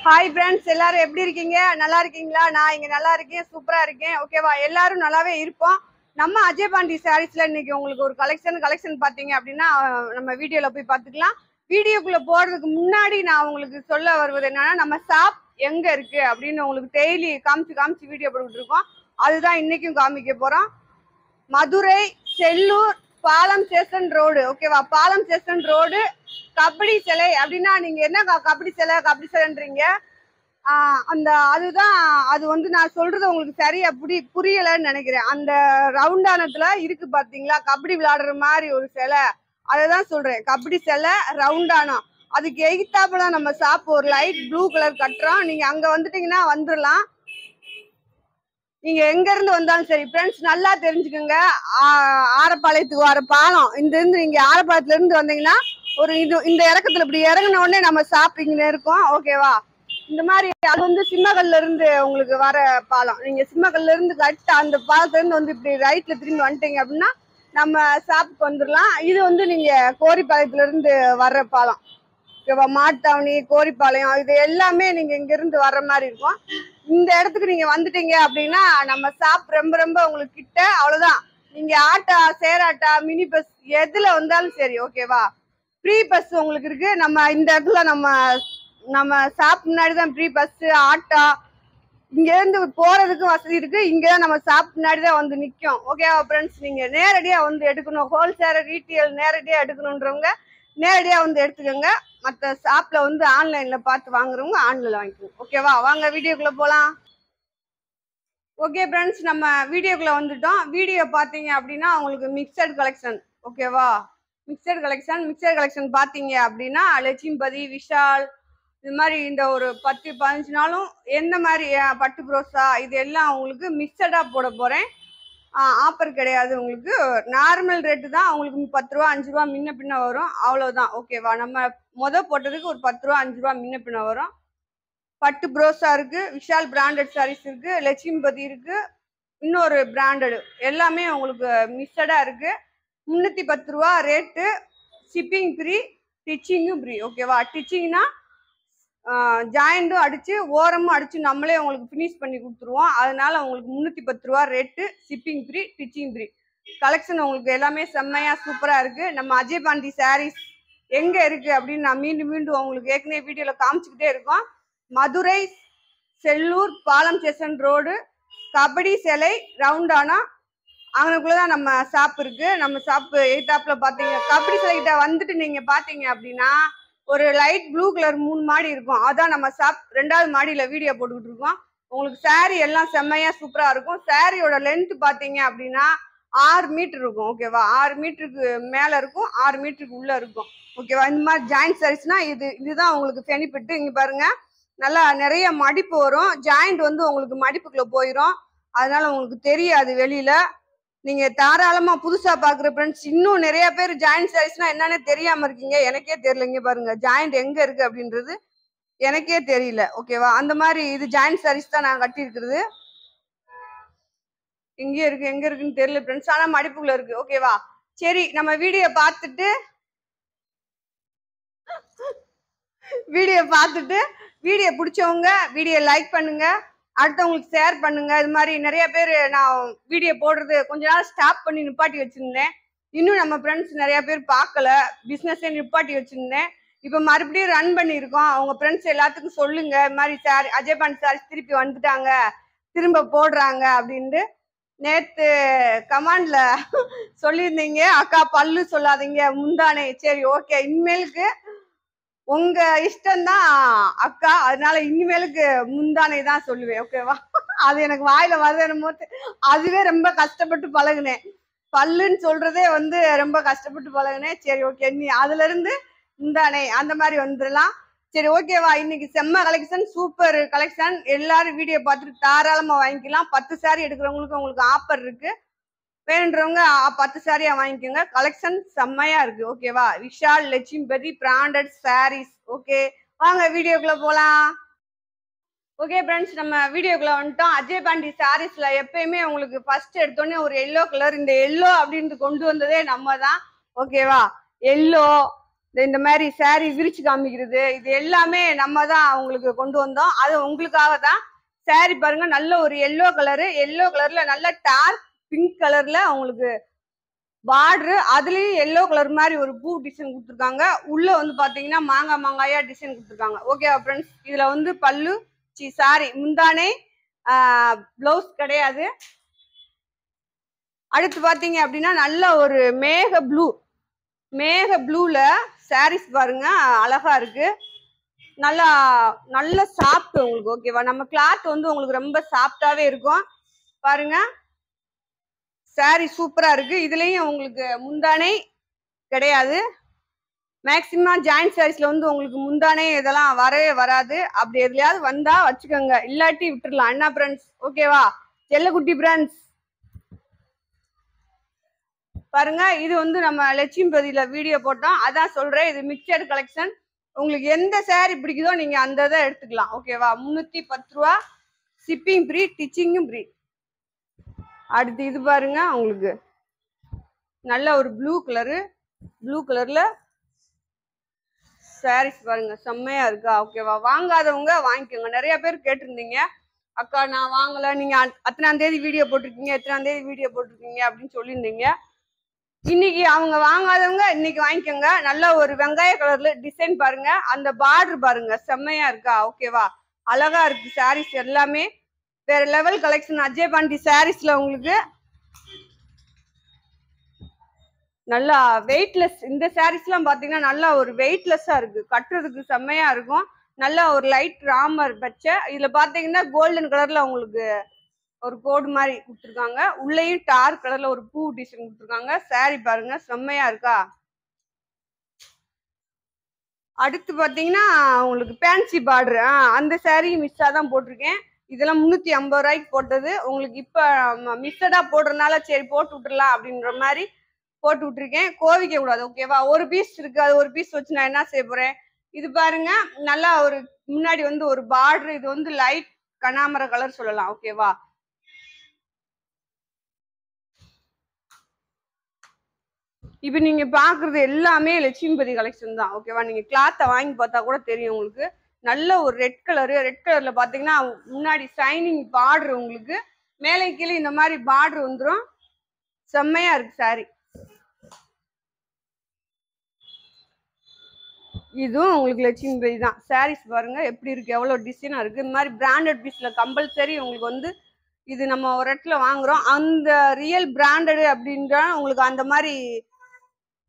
Hi friends, எல்லாரும் எப்படி இருக்கீங்க? நல்லா இருக்கீங்களா? நான் இங்க நல்லா இருக்கேன், சூப்பரா இருக்கேன். ஓகேவா? எல்லாரும் நல்லாவே இருப்போம். நம்ம அஜய் பாண்டி சாரீஸ்ல இன்னைக்கு உங்களுக்கு ஒரு கலெக்ஷன் பாத்தீங்க அப்படின்னா நம்ம வீடியோல போய் பாத்துக்கலாம். வீடியோக்குள்ள போறதுக்கு முன்னாடி நான் உங்களுக்கு சொல்ல வருவது என்னன்னா, நம்ம ஷாப் எங்க இருக்கு அப்படின்னு உங்களுக்கு டெய்லி காமிச்சு வீடியோ போட்டுட்டு இருக்கோம். அதுதான் இன்னைக்கும் காமிக்க போறோம். மதுரை செல்லூர் பாலம் ஸ்டேஷன் ரோடு. ஓகேவா? பாலம் ஸ்டேஷன் ரோடு கபடி சிலை அப்படின்னா நீங்க என்ன கபடி சிலைன்றீங்க. அந்த அதுதான். அது வந்து நான் சொல்றது உங்களுக்கு சரியா புரியலன்னு நினைக்கிறேன். அந்த ரவுண்டானத்துல இருக்கு பாத்தீங்களா, கபடி விளையாடுற மாதிரி ஒரு சிலை. அததான் சொல்றேன், கபடி சிலை ரவுண்டானம். அதுக்கு எகித்தாப்புல நம்ம ஷாப் ஒரு லைட் ப்ளூ கலர் கட்டுறோம். நீங்க அங்க வந்துட்டீங்கன்னா வந்துடலாம். நீங்க எங்க இருந்து வந்தாலும் சரி ஃப்ரெண்ட்ஸ், நல்லா தெரிஞ்சுக்கோங்க. ஆரப்பாளையத்துக்கு வர பாலம் இந்த இருந்து நீங்க ஆரப்பாளையத்துல இருந்து வந்தீங்கன்னா ஒரு இந்த இறக்கத்துல இப்படி இறங்கின உடனே நம்ம ஷாப்பிங்ல இருக்கோம். ஓகேவா? இந்த மாதிரி அது வந்து சிம்மகல்ல இருந்து உங்களுக்கு வர பாலம். நீங்க சிம்மகல்ல இருந்து கரெக்டா அந்த பாலத்துல இருந்து வந்து இப்படி ரைட்ல திரும்பி வந்துட்டீங்க அப்படின்னா நம்ம ஷாப்புக்கு வந்துடலாம். இது வந்து நீங்க கோரிப்பாளையத்துல இருந்து வர்ற பாலம். ஓகேவா? மாட்டாவணி, கோரிப்பாளையம் இது எல்லாமே நீங்க இங்க இருந்து வர்ற மாதிரி இருக்கும். இந்த இடத்துக்கு நீங்க வந்துட்டீங்க அப்படின்னா நம்ம ஷாப் ரொம்ப ரொம்ப உங்களுக்கு கிட்ட. அவ்வளவுதான். நீங்க ஆட்டோ, சேராட்டா, மினி பஸ் எதுல வந்தாலும் சரி. ஓகேவா? ஃப்ரீ பஸ் உங்களுக்கு இருக்கு. நம்ம இந்த இடத்துல நம்ம ஷாப் முன்னாடிதான் ஃப்ரீ பஸ், ஆட்டோ இங்க இருந்து போறதுக்கு வசதி இருக்கு. இங்கதான் நம்ம ஷாப் முன்னாடிதான் வந்து நிக்கும். ஓகேவா ஃப்ரெண்ட்ஸ்? நீங்க நேரடியா வந்து எடுக்கணும், ஹோல்சேல் ரீட்டெயில் நேரடியா எடுக்கணுன்றவங்க நேரடியா வந்து எடுத்துக்கோங்க. மற்ற ஷாப்ல வந்து ஆன்லைன்ல பார்த்து வாங்குறவங்க ஆன்லைன்ல வாங்கிக்கோங்க. ஓகேவா? வாங்க வீடியோக்குள்ள போலாம். ஓகே ஃப்ரெண்ட்ஸ், நம்ம வீடியோக்குள்ள வந்துட்டோம். வீடியோ பாத்தீங்க அப்படின்னா உங்களுக்கு மிக்சட் கலெக்ஷன். ஓகேவா? மிக்சட் கலெக்ஷன் பாத்தீங்க அப்படின்னா லட்சுமிபதி, விஷால் இது மாதிரி இந்த ஒரு 10-15 நாளும் எந்த மாதிரி பட்டு புரோசா இது எல்லாம் உங்களுக்கு மிக்சடா போட போறேன். ஆஃபர் கிடையாது. உங்களுக்கு நார்மல் ரேட்டு தான். உங்களுக்கு 10 ரூபா 5 ரூபா முன்ன பின்ன வரும், அவ்வளவுதான். ஓகேவா? நம்ம போட்டதுக்கு ஒரு 10 ரூபா 5 ரூபா முன்ன பின்ன வரும். பட்டு புரோசா இருக்கு, விஷால் பிராண்டட் சாரீஸ் இருக்கு, லட்சுமிபதி இருக்கு, இன்னொரு பிராண்டட் எல்லாமே உங்களுக்கு மிக்சடா இருக்கு. 310 ரூபா ரேட்டு. ஷிப்பிங் ஃப்ரீ, ஸ்டிச்சிங்கும் ஃப்ரீ. ஓகேவா? ஸ்டிச்சிங்னா ஜாயிண்டும் அடிச்சு ஓரமும் அடிச்சு நம்மளே உங்களுக்கு ஃபினிஷ் பண்ணி கொடுத்துருவோம். அதனால உங்களுக்கு 310 ரூபா rate. Shipping free, stitching free. Collection உங்களுக்கு எல்லாமே செம்மையா சூப்பரா இருக்கு. நம்ம அஜய் பாண்டி சாரீஸ் எங்க இருக்கு அப்படின்னு நான் மீண்டும் உங்களுக்கு ஏற்கனவே வீடியோல காமிச்சுக்கிட்டே இருக்கோம். மதுரை செல்லூர் பாலம் ஸ்டேஷன் ரோடு கபடி சிலை ரவுண்டானா அங்கனுக்குள்ளதான் நம்ம ஷாப் இருக்கு. நம்ம ஷாப் எய்தாப்ல பாத்தீங்க, கபடி சிலை கிட்ட வந்துட்டு நீங்க பாத்தீங்க அப்படின்னா ஒரு லைட் ப்ளூ கலர் 3 மாடி இருக்கும். அதான் நம்ம ஷாப். 2வது மாடியில வீடியோ போட்டுக்கிட்டு இருக்கோம். உங்களுக்கு சாரி எல்லாம் செம்மையா சூப்பரா இருக்கும். சாரியோட லென்த் பாத்தீங்க அப்படின்னா 6 மீட்டர் இருக்கும். ஓகேவா? 6 மீட்டருக்கு மேல இருக்கும், 6 மீட்டருக்கு உள்ள இருக்கும். ஓகேவா? இந்த மாதிரி ஜாயிண்ட் சாரீஸ்னா இதுதான் உங்களுக்கு பெனிஃபிட். இங்க பாருங்க, நல்லா நிறைய மடிப்பு வரும். ஜாயிண்ட் வந்து உங்களுக்கு மடிப்புக்குள்ள போயிடும். அதனால உங்களுக்கு தெரியாது வெளியில. நீங்க தாராளமா புதுசா பாக்குற ஃப்ரெண்ட்ஸ், இன்னும் நிறைய பேர் ஜாயிண்ட் சாரீஸ்னா என்னன்னு தெரியாம இருக்கீங்க. எனக்கே தெரியலங்க. பாருங்க, ஜாயிண்ட் எங்க இருக்கு அப்படின்றது எனக்கே தெரியல. ஓகேவா? அந்த மாதிரி இது ஜாயிண்ட் சாரீஸ் தான் நான் கட்டி இருக்கிறது. எங்க இருக்குன்னு தெரியல ஃப்ரெண்ட்ஸ், ஆனா மடிப்புக்குள்ள இருக்கு. ஓகேவா? சரி, நம்ம வீடியோ பார்த்துட்டு வீடியோ பிடிச்சவங்க வீடியோ லைக் பண்ணுங்க, அடுத்தவங்களுக்கு ஷேர் பண்ணுங்க. இது மாதிரி நிறைய பேர் நான் வீடியோ போடுறது கொஞ்ச நாள் ஸ்டாப் பண்ணி நிப்பாட்டி வச்சிருந்தேன். இன்னும் நம்ம ஃப்ரெண்ட்ஸ் நிறைய பேர் பார்க்கல, பிஸ்னஸே நிப்பாட்டி வச்சிருந்தேன். இப்போ மறுபடியும் ரன் பண்ணியிருக்கோம். அவங்க ஃப்ரெண்ட்ஸ் எல்லாத்துக்கும் சொல்லுங்க, இது மாதிரி சாரி அஜய் பாண்டி சாரீஸ் திருப்பி வந்துட்டாங்க, திரும்ப போடுறாங்க அப்படின்ட்டு. நேத்து கமாண்ட்ல சொல்லியிருந்தீங்க, அக்கா பல்லு சொல்லாதீங்க முந்தானே. சரி, ஓகே, இனிமேலுக்கு உங்க இஷ்டம்தான் அக்கா, அதனால இனிமேலுக்கு முந்தானை தான் சொல்லுவேன். ஓகேவா? அது எனக்கு வாயில வருது. அதுவே ரொம்ப கஷ்டப்பட்டு பழகுனேன். பல்லுன்னு சொல்றதே வந்து ரொம்ப கஷ்டப்பட்டு பழகுனேன். சரி, ஓகே, நீ அதுல இருந்து முந்தானை அந்த மாதிரி வந்துடலாம். சரி, ஓகேவா? இன்னைக்கு செம்ம கலெக்ஷன், சூப்பர் கலெக்ஷன். எல்லாரும் வீடியோ பார்த்துட்டு தாராளமா வாங்கிக்கலாம். 10 சாரி எடுக்கிறவங்களுக்கு உங்களுக்கு ஆஃபர் இருக்கு. வேணுன்றவங்க 10 சாரியா வாங்கிக்கோங்க. கலெக்ஷன் செம்மையா இருக்கு. ஓகேவா? விஷால் லட்சுமிபதி பிராண்டட் சாரீஸ். ஓகே, வாங்க வீடியோக்குள்ள போலாம். ஓகே ஃப்ரெண்ட்ஸ், நம்ம வீடியோக்குள்ள வந்துட்டோம். அஜய் பாண்டி சாரீஸ்ல எப்பயுமே உங்களுக்கு ஃபர்ஸ்ட் எடுத்தோடனே ஒரு எல்லோ கலர். இந்த எல்லோ அப்படின்ட்டு கொண்டு வந்ததே நம்ம தான். ஓகேவா? எல்லோ இந்த மாதிரி saree விரிச்சு காமிக்கிறது இது எல்லாமே நம்ம தான் உங்களுக்கு கொண்டு வந்தோம். அது உங்களுக்காக தான். saree பாருங்க, நல்ல ஒரு எல்லோ கலர்ல நல்ல டார்க் பிங்க் கலர்ல உங்களுக்கு பார்டர், அதுலயும் எல்லோ கலர் மாதிரி ஒரு பூ டிசைன் கொடுத்துருக்காங்க. உள்ள வந்து பாத்தீங்கன்னா மாங்காயா டிசைன் கொடுத்துருக்காங்க. ஓகேவா ஃப்ரெண்ட்ஸ்? இதுல வந்து பல்லு சாரி முந்தானே பிளவுஸ் கிடையாது. அடுத்து பாத்தீங்க அப்படின்னா நல்ல ஒரு மேக ப்ளூல சாரீஸ் பாருங்க, அழகா இருக்கு. நல்லா நல்ல சாஃப்ட் உங்களுக்கு. ஓகேவா? நம்ம கிளாத் வந்து உங்களுக்கு ரொம்ப சாஃப்டாவே இருக்கும். பாருங்க, சாரி சூப்பரா இருக்கு. இதுலயும் உங்களுக்கு முந்தானை கிடையாது. மேக்சிமம் ஜாயிண்ட் சாரீஸ்ல வந்து உங்களுக்கு முந்தானே இதெல்லாம் வரவே வராது. அப்படி எதுலயாவது வந்தா வச்சுக்கோங்க, இல்லாட்டி விட்டுடலாம். என்ன ஃப்ரெண்ட்ஸ்? ஓகேவா? செல்லக்குட்டி ஃப்ரெண்ட்ஸ் பாருங்க, இது வந்து நம்ம லட்சுமிபதியில வீடியோ போட்டோம், அதான் சொல்றேன். இது மிக்சட் கலெக்ஷன். உங்களுக்கு எந்த saree பிடிக்குதோ நீங்க அந்த இதை எடுத்துக்கலாம். ஓகேவா? 310 ரூபா, ஷிப்பிங் ஃப்ரீ, ஸ்டிச்சிங்கும் ஃப்ரீ. அடுத்து இது பாருங்க, உங்களுக்கு நல்ல ஒரு ப்ளூ கலர்ல சாரீஸ் பாருங்க, செம்மையா இருக்கா? ஓகேவா? வாங்காதவங்க வாங்கிக்கோங்க. நிறைய பேர் கேட்டிருந்தீங்க, அக்கா நான் வாங்கல, நீங்க அத்தனாம் தேதி வீடியோ போட்டிருக்கீங்க, எத்தனாம் தேதி வீடியோ போட்டிருக்கீங்க அப்படின்னு சொல்லியிருந்தீங்க. இன்னைக்கு அவங்க வாங்காதவங்க இன்னைக்கு வாங்கிக்கோங்க. நல்ல ஒரு வெங்காய கலர்ல டிசைன் பாருங்க, அந்த பார்டர் பாருங்க, செம்மையா இருக்கா? ஓகேவா? அழகா இருக்கு. சாரீஸ் எல்லாமே வேற லெவல் கலெக்ஷன். அஜய் பாண்டி சாரீஸ்ல உங்களுக்கு நல்லா வெயிட்லெஸ். இந்த சாரீஸ் எல்லாம் பாத்தீங்கன்னா நல்லா ஒரு வெயிட்லெஸ்ஸா இருக்கு, கட்டுறதுக்கு செம்மையா இருக்கும். நல்லா ஒரு லைட் ராமர் பச்சை, இதுல பாத்தீங்கன்னா கோல்டன் கலர்ல உங்களுக்கு ஒரு கோடு மாதிரி கொடுத்துருக்காங்க. உள்ளேயும் டார்க் கலர்ல ஒரு பூ டிசைன் கொடுத்துருக்காங்க. சாரி பாருங்க, செம்மையா இருக்கா? அடுத்து பாத்தீங்கன்னா உங்களுக்கு ஃபேன்சி பார்டர், அந்த சாரி மிஸ்ஸா தான் போட்டிருக்கேன். இதெல்லாம் 350 ரூபாய்க்கு போட்டது. உங்களுக்கு இப்ப மிஸ்ஸடா போடுறதுனால சரி போட்டு விட்டுறலாம் அப்படின்ற மாதிரி போட்டு விட்டுருக்கேன். கோவிக்க கூடாது. ஓகேவா? ஒரு பீஸ் இருக்கு, அது ஒரு பீஸ் வச்சு நான் என்ன செய்ய போறேன்? இது பாருங்க, நல்லா ஒரு முன்னாடி வந்து ஒரு பார்டர், இது வந்து லைட் கனாமர கலர் சொல்லலாம். ஓகேவா? இப்ப நீங்க பாக்குறது எல்லாமே லட்சுமிபதி கலெக்ஷன் தான். ஓகேவா? நீங்க கிளாத்தை வாங்கி பார்த்தா கூட தெரியும் உங்களுக்கு. நல்ல ஒரு ரெட் கலர்ல பாத்தீங்கன்னா முன்னாடி ஷைனிங் பார்டர், உங்களுக்கு மேலே கீழே இந்த மாதிரி பார்டர் வந்துடும். செம்மையா இருக்கு சாரி. இதுவும் உங்களுக்கு லட்சுமிபதி தான். சாரீஸ் பாருங்க எப்படி இருக்கு, எவ்வளவு டிசைனா இருக்கு. இந்த மாதிரி பிராண்டட் பீஸ்ல கம்பல்சரி உங்களுக்கு வந்து இது நம்ம ஒரு இடத்துல வாங்குறோம், அந்த ரியல் பிராண்டட் அப்படின்ற உங்களுக்கு அந்த மாதிரி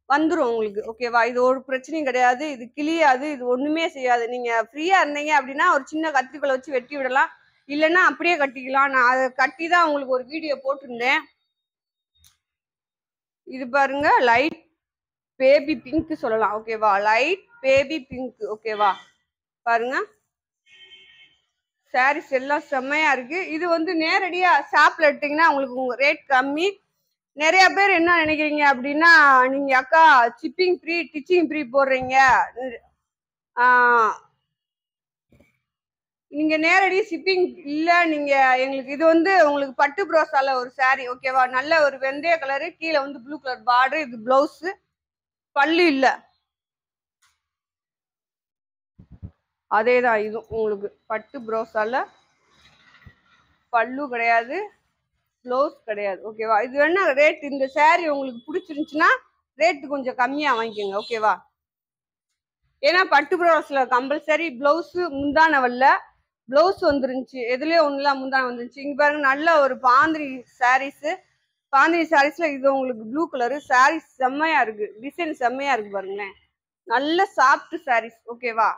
வந்துரும் உங்களுக்கு. ஓகேவா? இது ஒரு பிரச்சனையும் கிடையாது, இது கிளியாது, இது ஒண்ணுமே செய்யாது. நீங்க ஃப்ரீயா இருந்தீங்க அப்படின்னா ஒரு சின்ன கத்திரிக்கோலை வச்சு வெட்டி விடலாம், இல்லைன்னா அப்படியே கட்டிக்கலாம். நான் அதை கட்டி தான் உங்களுக்கு ஒரு வீடியோ போட்டிருந்தேன். இது பாருங்க, லைட் பேபி பிங்க் சொல்லலாம். ஓகேவா? Light baby pink. ஓகேவா? பாருங்க, சாரீஸ் எல்லாம் செம்மையா இருக்கு. இது வந்து நேரடியா ஷாப்ல எடுத்தீங்கன்னா உங்களுக்கு ரேட் கம்மி. நிறைய பேர் என்ன நினைக்கிறீங்க அப்படின்னா, நீங்க அக்கா ஷிப்பிங் ஃப்ரீ, ஸ்டிச்சிங் ஃப்ரீ போடுறீங்க, நீங்க நேரடி ஷிப்பிங் இல்ல. நீங்க எங்களுக்கு இது வந்து உங்களுக்கு பட்டு ப்ரோஸால ஒரு சாரி. ஓகேவா? நல்ல ஒரு வெந்தய கலரு, கீழே வந்து ப்ளூ கலர் பார்டர், இது பிளவுஸ், பல்லு இல்ல. அதேதான், இது உங்களுக்கு பட்டு ப்ரோஸால பல்லு கிடையாது, பிளவுஸ் கிடையாது. ஓகேவா? இது என்ன ரேட்? இந்த சாரி உங்களுக்கு பிடிச்சிருந்துச்சுன்னா ரேட்டு கொஞ்சம் கம்மியா வாங்கிக்கோங்க. ஓகேவா? ஏன்னா பட்டு ப்ரோஸ்ல கம்பல்சரி பிளவுஸ் முந்தான வரல, பிளவுஸ் வந்துருந்துச்சு, எதுலயே ஒண்ணுலாம் முந்தான வந்துருச்சு. இங்க பாருங்க, நல்ல ஒரு பாந்திரி சாரீஸ்ல இது உங்களுக்கு ப்ளூ கலரு. சாரீஸ் செம்மையா இருக்கு, டிசைன் செம்மையா இருக்கு பாருங்களேன். நல்ல சாஃப்ட் சாரீஸ். ஓகேவா?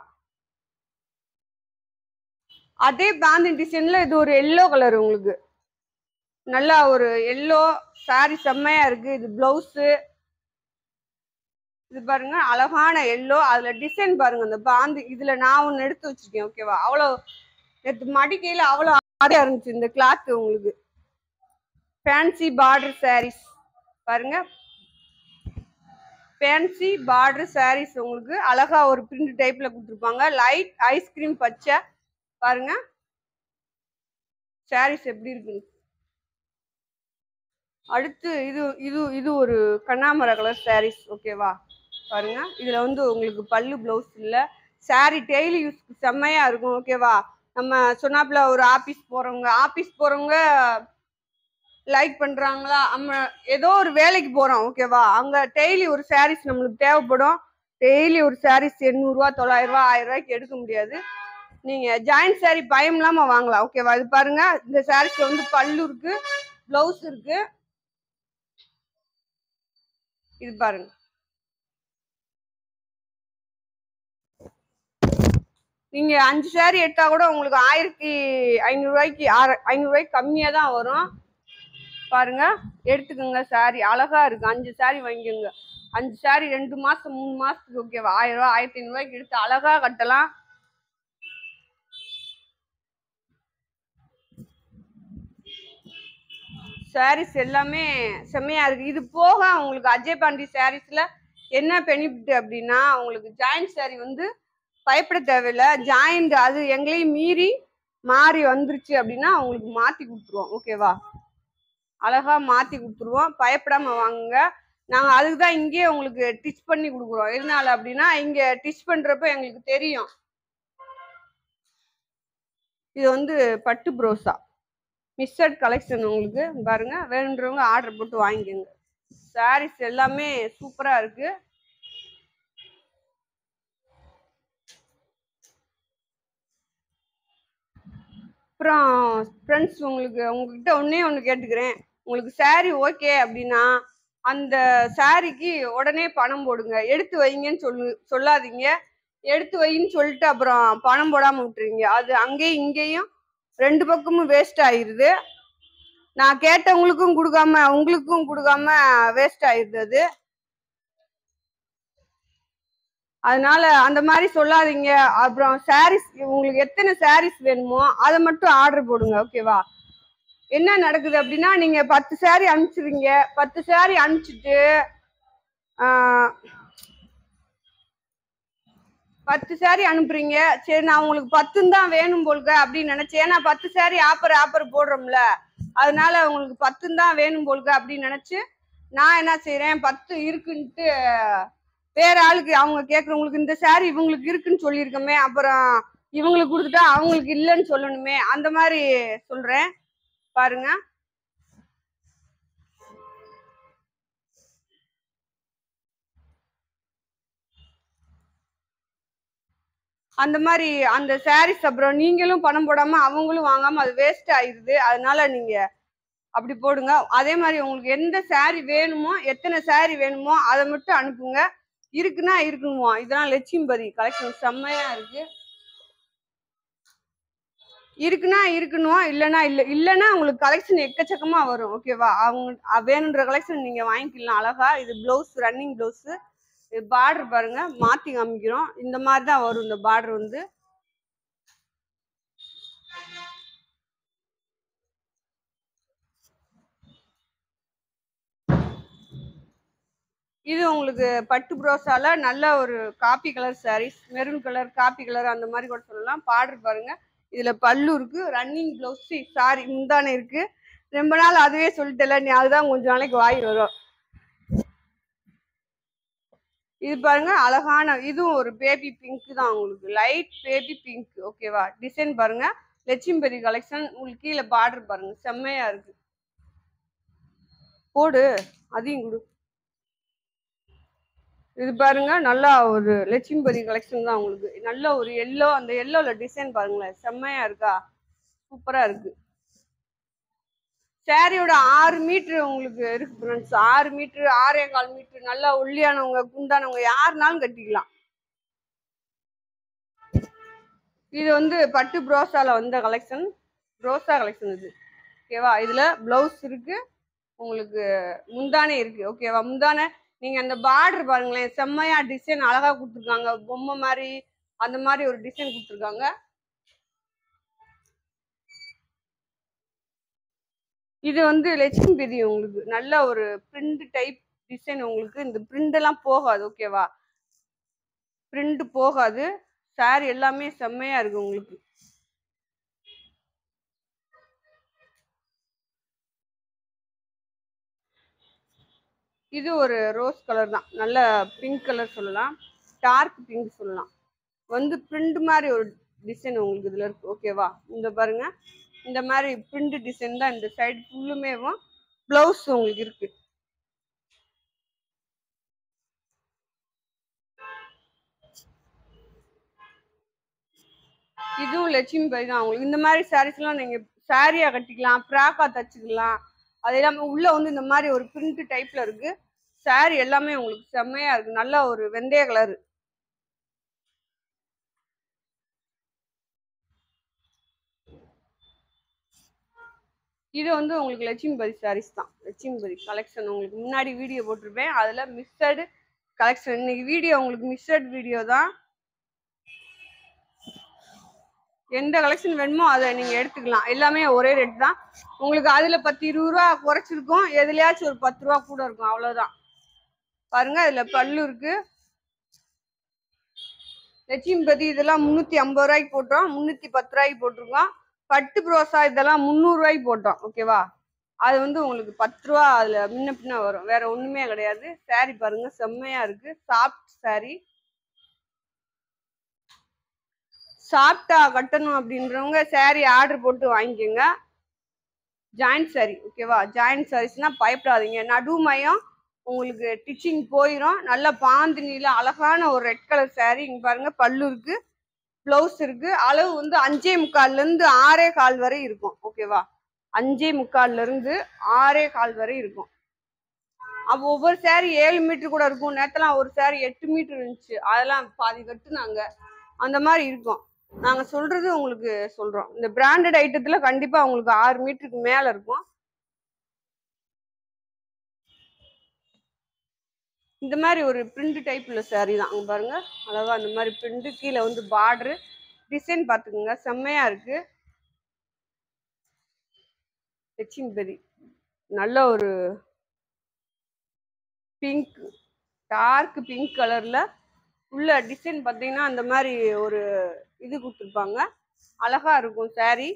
அதே பாந்தி டிசைன்ல இது ஒரு எல்லோ கலர், உங்களுக்கு நல்லா ஒரு எல்லோ சாரி, செம்மையா இருக்கு. இது பிளவுஸ், இது பாருங்க அழகான எல்லோ, அதுல டிசைன் பாருங்க, இந்த பாந்தி இதுல நான் ஒண்ணு எடுத்து வச்சிருக்கேன். ஓகேவா? அவ்வளவு நேற்று மடிக்கையில அவ்வளவு ஆடையா இருந்துச்சு இந்த கிளாத். உங்களுக்கு ஃபேன்சி பார்டர் சாரீஸ் பாருங்க, ஃபேன்சி பார்டர் சாரீஸ் உங்களுக்கு அழகா ஒரு பிரிண்ட் டைப்ல கொடுத்துருப்பாங்க. லைட் ஐஸ்கிரீம் பச்சை பாருங்க, சாரீஸ் எப்படி இருக்கு. அடுத்து இது இது இது ஒரு கண்ணாமர கலர் சாரீஸ். ஓகேவா? பாருங்க. இதுல வந்து உங்களுக்கு பல்லு பிளவுஸ் இல்ல. சாரி டெய்லி யூஸ்க்கு செம்மையா இருக்கும். ஓகேவா? நம்ம சொன்னாப்ல ஒரு ஆபீஸ் போறவங்க லைக் பண்றாங்களா? நம்ம ஏதோ ஒரு வேலைக்கு போறோம். ஓகேவா? அங்க டெய்லி ஒரு சாரீஸ் நம்மளுக்கு தேவைப்படும். டெய்லி ஒரு சாரீஸ் 800 ரூபா, 900 ரூபா, 1000 ரூபாய்க்கு எடுக்க முடியாது. நீங்க ஜாயிண்ட் சாரி பயம் இல்லாம வாங்கலாம். ஓகேவா? இது பாருங்க. இந்த சாரீஸ்ல வந்து பல்லு இருக்கு, பிளவுஸ் இருக்கு. இது பாருங்க. நீங்க 5 சாரி எடுத்தா கூட உங்களுக்கு 1500 ரூபாய்க்கு 500 ரூபாய்க்கு கம்மியா தான் வரும். பாருங்க, எடுத்துக்கோங்க. சாரி அழகா இருக்கு. 5 சாரி வாங்கிக்கோங்க. 5 சாரி 2 மாசம் 3 மாசத்துக்கு ஓகேவா? 1000 ரூபாய் 1500 ரூபாய்க்கு எடுத்து அழகா கட்டலாம். சாரீஸ் எல்லாமே செம்மையா இருக்கு. இது போக உங்களுக்கு அஜய் பாண்டி சாரீஸ்ல என்ன பெனிஃபிட் அப்படின்னா, உங்களுக்கு ஜாயிண்ட் சாரி வந்து பயப்பட தேவையில்ல. ஜாயிண்ட் அது எங்களையும் மீறி மாறி வந்துருச்சு அப்படின்னா உங்களுக்கு மாத்தி கொடுத்துருவோம். ஓகேவா? அழகா மாத்தி கொடுத்துருவோம். பயப்படாம வாங்குங்க. நாங்க அதுக்குதான் இங்கேயே உங்களுக்கு டிச் பண்ணி கொடுக்குறோம். எதனால அப்படின்னா, இங்க டிச் பண்றப்ப எங்களுக்கு தெரியும். இது வந்து பட்டு ப்ரோசா மிஸ்ஸட் கலெக்ஷன். உங்களுக்கு பாருங்க, வேணுன்றவங்க ஆர்டர் போட்டு வாங்கிக்கோங்க. சாரீஸ் எல்லாமே சூப்பரா இருக்கு. அப்புறம் ஃப்ரெண்ட்ஸ், உங்ககிட்ட ஒண்ணு கேட்டுக்கிறேன். உங்களுக்கு சாரி ஓகே அப்படின்னா அந்த சாரிக்கு உடனே பணம் போடுங்க. எடுத்து வைங்கன்னு சொல்லாதீங்க. எடுத்து வைன்னு சொல்லிட்டு அப்புறம் பணம் போடாம விட்டுறீங்க. அது அங்கேயும் இங்கேயும் 2 பக்கமும் வேஸ்ட் ஆயிருது. நான் கேட்டவங்களுக்கும் கொடுக்காம உங்களுக்கும் கொடுக்காம வேஸ்ட் ஆயிருது அது. அதனால அந்த மாதிரி சொல்லாதீங்க. அப்புறம் சாரீஸ் உங்களுக்கு எத்தனை சாரீஸ் வேணுமோ அதை மட்டும் ஆர்டர் போடுங்க. ஓகேவா? என்ன நடக்குது அப்படின்னா, நீங்க 10 சாரி அனுப்பிச்சிருவீங்க. 10 சாரி அனுப்பிச்சிட்டு 10 சாரி அனுப்புறீங்க. சரி, நான் உங்களுக்கு 10 தான் வேணும் போல்க அப்படின்னு நினைச்சேன். ஏன்னா 10 சாரி ஆப்பர் போடுறோம்ல, அதனால உங்களுக்கு 10 தான் வேணும் போல்க அப்படின்னு நினைச்சு நான் என்ன செய்யறேன், 10 இருக்குன்ட்டு வேற ஆளுக்கு அவங்க கேட்கறவங்களுக்கு இந்த சாரி இவங்களுக்கு இருக்குன்னு சொல்லியிருக்கோமே, அப்புறம் இவங்களுக்கு கொடுத்துட்டா அவங்களுக்கு இல்லைன்னு சொல்லணுமே, அந்த மாதிரி சொல்றேன். பாருங்க, அந்த மாதிரி அந்த சாரீஸ் அப்புறம் நீங்களும் பணம் போடாம அவங்களும் வாங்காம அது வேஸ்ட் ஆயிருது. அதனால நீங்க அப்படி போடுங்க. அதே மாதிரி உங்களுக்கு எந்த சாரி வேணுமோ, எத்தனை சாரி வேணுமோ அதை மட்டும் அனுப்புங்க. இருக்குன்னா இருக்கணுமோ. இதெல்லாம் லட்சுமிபதி கலெக்ஷன் செம்மையா இருக்கு. இருக்குன்னா இருக்கணும், இல்லைன்னா இல்லைன்னா உங்களுக்கு கலெக்ஷன் எக்கச்சக்கமா வரும். ஓகேவா? அவங்க வேணுன்ற கலெக்ஷன் நீங்க வாங்கிக்கலாம் அழகா. இது பிளவுஸ், ரன்னிங் பிளவுஸ். இது பார்டர் பாருங்க, மாத்தி காமிக்கிறோம். இந்த மாதிரி தான் வரும் இந்த பார்டர் வந்து. இது உங்களுக்கு பட்டு ப்ரோஸால நல்ல ஒரு coffee colour saris, maroon colour, coffee colour அந்த மாதிரி கூட சொல்லலாம். பார்டர் பாருங்க. இதுல பல்லு இருக்கு, ரன்னிங் பிளவுஸ், சாரி முந்தானே இருக்கு. ரொம்ப நாள் அதுவே சொல்லிட்டல நீ, அதுதான் கொஞ்ச நாளைக்கு வாய் வரும். இது பாருங்க, அழகான இதுவும் ஒரு பேபி பிங்க் தான். உங்களுக்கு லைட் பேபி பிங்க். ஓகேவா? டிசைன் பாருங்க, லட்சுமிபதி கலெக்ஷன். உங்களுக்கு கீழே பார்டர் பாருங்க, செம்மையா இருக்கு. போடு, அதையும் கொடு. இது பாருங்க, நல்லா ஒரு லட்சுமிபதி கலெக்ஷன் தான். உங்களுக்கு நல்ல ஒரு எல்லோ, அந்த எல்லோல டிசைன் பாருங்களேன், செம்மையா இருக்கா? சூப்பரா இருக்கு. சாரியோட 6 மீட்டர் உங்களுக்கு இருக்கு ஃப்ரெண்ட்ஸ். 6 metre, 6.25 metre. நல்லா ஒல்லியானவங்க, குண்டானவங்க யாருனாலும் கட்டிக்கலாம். இது வந்து பட்டு ப்ரோசால வந்த கலெக்ஷன், ப்ரோசா கலெக்ஷன் இது. ஓகேவா? இதுல பிளவுஸ் இருக்கு, உங்களுக்கு முந்தானே இருக்கு. ஓகேவா? முந்தானே நீங்க அந்த பார்டர் பாருங்களேன், செம்மையா டிசைன் அழகா கொடுத்துருக்காங்க. பொம்மை மாதிரி அந்த மாதிரி ஒரு டிசைன் கொடுத்துருக்காங்க. இது வந்து லட்சுமிபதி. உங்களுக்கு நல்ல ஒரு பிரிண்ட் டைப் டிசைன். உங்களுக்கு இந்த பிரிண்ட் எல்லாம் போகாது. ஓகேவா? பிரிண்ட் போகாது. சாரி எல்லாமே செம்மையா இருக்கு உங்களுக்கு. இது ஒரு ரோஸ் கலர் தான், நல்ல பிங்க் கலர் சொல்லலாம், டார்க் பிங்க் சொல்லலாம். வந்து பிரிண்ட் மாதிரி ஒரு டிசைன் உங்களுக்கு இதுல இருக்கு. ஓகேவா? இந்த பாருங்க, இந்த மாதிரி பிரிண்ட் டிசைன் தான் இந்த சைடு ஃபுல்லுமேவும். பிளவுஸ் உங்களுக்கு இருக்கு. இதுவும் லட்சுமி பை தான். உங்களுக்கு இந்த மாதிரி சாரீஸ் எல்லாம் நீங்க சாரியா கட்டிக்கலாம், ஃப்ராக்கா தச்சுக்கலாம். அது எல்லாமே உள்ள வந்து இந்த மாதிரி ஒரு பிரிண்ட் டைப்ல இருக்கு. சாரி எல்லாமே உங்களுக்கு செம்மையா இருக்கு. நல்ல ஒரு வெந்தய கலர். இது வந்து உங்களுக்கு லட்சுமிபதி சாரீஸ் தான். லட்சுமிபதி கலெக்ஷன் உங்களுக்கு முன்னாடி வீடியோ போட்டிருப்பேன், அதுல மிஸ்ஸடு கலெக்ஷன். இன்னைக்கு வீடியோ உங்களுக்கு மிஸ்ஸட் வீடியோ தான். எந்த கலெக்ஷன் வேணுமோ அதை நீங்க எடுத்துக்கலாம். எல்லாமே ஒரே ரேட் தான் உங்களுக்கு. அதுல 10-20 ரூபா குறைச்சிருக்கும், எதுலயாச்சும் ஒரு 10 ரூபா கூட இருக்கும், அவ்வளவுதான். பாருங்க, இதுல பல்லு இருக்கு. லட்சுமிபதி இதெல்லாம் 350 ரூபாய்க்கு போட்டோம், 310 ரூபாய்க்கு போட்டிருக்கோம். பட்டு புரோசா இதெல்லாம் 300 ரூபாய்க்கு போட்டோம். ஓகேவா? அது வந்து உங்களுக்கு 10 ரூபா அதுல முன்ன பின்ன வரும், வேற ஒண்ணுமே கிடையாது. சாரி பாருங்க, செம்மையா இருக்கு. Soft sorry. சாஃப்டா கட்டணும் அப்படின்றவங்க சாரி ஆர்டர் போட்டு வாங்கிக்கோங்க. Joint sorry. ஓகேவா? ஜாயிண்ட் சாரீஸ்னா பயப்படாதீங்க, நடுமயம் உங்களுக்கு டிச்சிங் போயிடும். நல்ல பாந்து நீல அழகான ஒரு ரெட் கலர் சாரி. இங்க பாருங்க, பல்லு இருக்கு, பிளவுஸ் இருக்கு. அளவு வந்து 5.25 இருந்து 6.25 வரை இருக்கும். ஓகேவா? 5.25 இருந்து 6.25 வரை இருக்கும். அப்போ ஒவ்வொரு சாரி 7 மீட்டர் கூட இருக்கும். நேரத்தெல்லாம் ஒரு சாரி 8 மீட்டர் இருந்துச்சு, அதெல்லாம் பாதி கட்டுனாங்க. அந்த மாதிரி இருக்கும். நாங்க சொல்றது உங்களுக்கு சொல்றோம். இந்த பிராண்டட் ஐட்டத்துல கண்டிப்பா உங்களுக்கு 6 மீட்டருக்கு மேல இருக்கும். இந்த மாதிரி ஒரு பிரிண்ட் டைப்ல சாரி தான். அங்க பாருங்க, அழகா அந்த மாதிரி பிரிண்ட். கீழே வந்து பார்டரு டிசைன் பாத்துக்கோங்க, செம்மையா இருக்கு. லட்சுமிபதி நல்ல ஒரு பிங்க், டார்க் பிங்க் கலர்ல உள்ள டிசைன் பாத்தீங்கன்னா அந்த மாதிரி ஒரு இது கொடுத்துருப்பாங்க. அழகா இருக்கும் சாரி,